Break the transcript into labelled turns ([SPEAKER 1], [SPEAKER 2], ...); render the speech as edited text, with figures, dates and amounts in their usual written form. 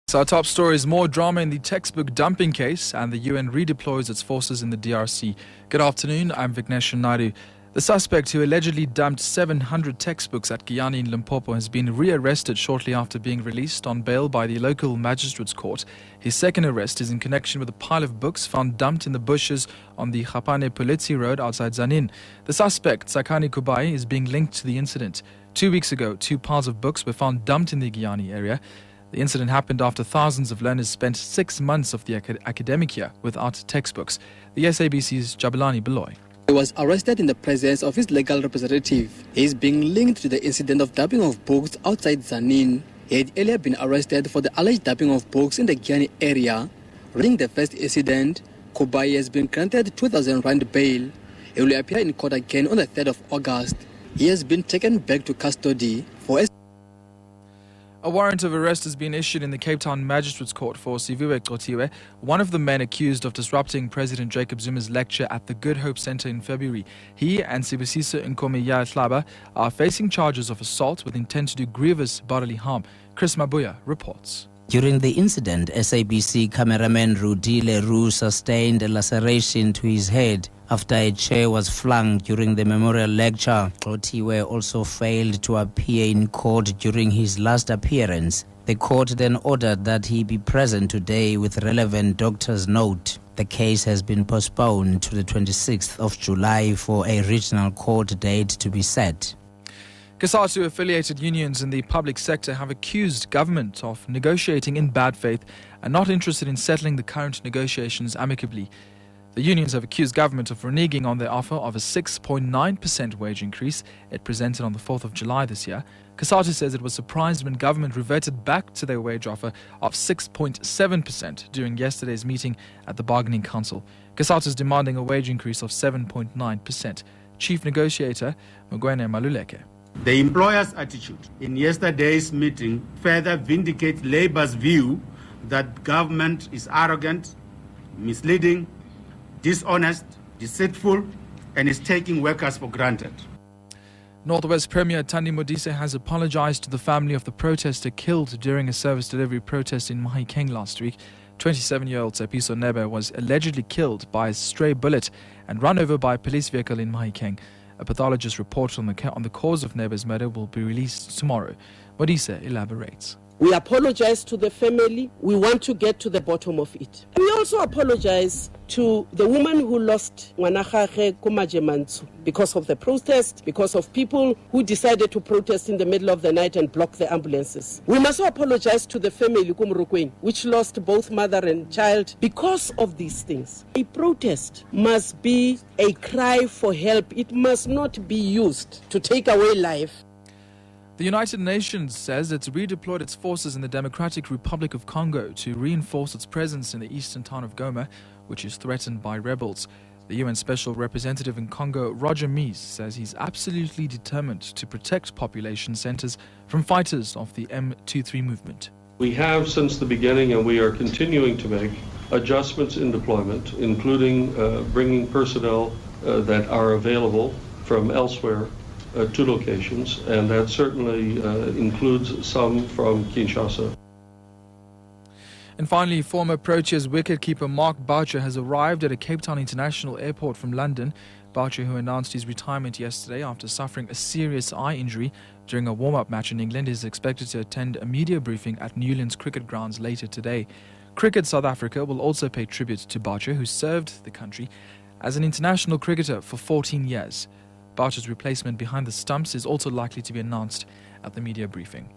[SPEAKER 1] So our top story is more drama in the textbook dumping case, and the UN redeploys its forces in the DRC. Good afternoon, I'm Vignesh Naidu. The suspect who allegedly dumped 700 textbooks at Giyani in Limpopo has been rearrested shortly after being released on bail by the local magistrate's court. His second arrest is in connection with a pile of books found dumped in the bushes on the Khapane Politsi Road outside Zanin. The suspect, Sakani Kubai, is being linked to the incident. 2 weeks ago, 2 piles of books were found dumped in the Giyani area. The incident happened after thousands of learners spent 6 months of the academic year without textbooks. The SABC's Jabulani Beloy.
[SPEAKER 2] He was arrested in the presence of his legal representative. He is being linked to the incident of dumping of books outside Zanin. He had earlier been arrested for the alleged dumping of books in the Giyani area. During the first incident, Kubai has been granted 2,000 rand bail. He will appear in court again on the 3rd of August. He has been taken back to custody for
[SPEAKER 1] A warrant of arrest has been issued in the Cape Town Magistrates Court for Siviwe Qotiwe, one of the men accused of disrupting President Jacob Zuma's lecture at the Good Hope Centre in February. He and Sibusisa Nkomi are facing charges of assault with intent to do grievous bodily harm. Chris Mabuya reports.
[SPEAKER 3] During the incident, SABC cameraman Rudy Leroux sustained a laceration to his head after a chair was flung during the memorial lecture. Qotiwe also failed to appear in court during his last appearance. The court then ordered that he be present today with relevant doctor's note. The case has been postponed to the 26th of July for a regional court date to be set.
[SPEAKER 1] COSATU-affiliated unions in the public sector have accused government of negotiating in bad faith and not interested in settling the current negotiations amicably. The unions have accused government of reneging on their offer of a 6.9% wage increase it presented on the 4th of July this year. COSATU says it was surprised when government reverted back to their wage offer of 6.7% during yesterday's meeting at the Bargaining Council. COSATU is demanding a wage increase of 7.9%. Chief negotiator Mugwene Maluleke.
[SPEAKER 4] The employer's attitude in yesterday's meeting further vindicates Labour's view that government is arrogant, misleading, dishonest, deceitful, and is taking workers for granted.
[SPEAKER 1] Northwest Premier Thandi Modise has apologized to the family of the protester killed during a service delivery protest in Mahikeng last week. 27-year-old Tsepiso Nebe was allegedly killed by a stray bullet and run over by a police vehicle in Mahikeng. A pathologist report on the cause of Nebe's murder will be released tomorrow. Modise elaborates.
[SPEAKER 5] We apologize to the family. We want to get to the bottom of it. We also apologize to the woman who lost Ngwanagage Kumajemantu because of the protest, because of people who decided to protest in the middle of the night and block the ambulances. We must also apologize to the family Kumrukweni, which lost both mother and child because of these things. A protest must be a cry for help. It must not be used to take away life.
[SPEAKER 1] The United Nations says it's redeployed its forces in the Democratic Republic of Congo to reinforce its presence in the eastern town of Goma, which is threatened by rebels. The UN Special Representative in Congo, Roger Mies, says he's absolutely determined to protect population centers from fighters of the M23 movement.
[SPEAKER 6] We have since the beginning, and we are continuing to make adjustments in deployment, including bringing personnel that are available from elsewhere to locations, and that certainly includes some from Kinshasa.
[SPEAKER 1] And finally, former Proteas wicketkeeper Mark Boucher has arrived at a Cape Town International Airport from London. Boucher, who announced his retirement yesterday after suffering a serious eye injury during a warm-up match in England, is expected to attend a media briefing at Newlands Cricket Grounds later today. Cricket South Africa will also pay tribute to Boucher, who served the country as an international cricketer for 14 years. Boucher's replacement behind the stumps is also likely to be announced at the media briefing.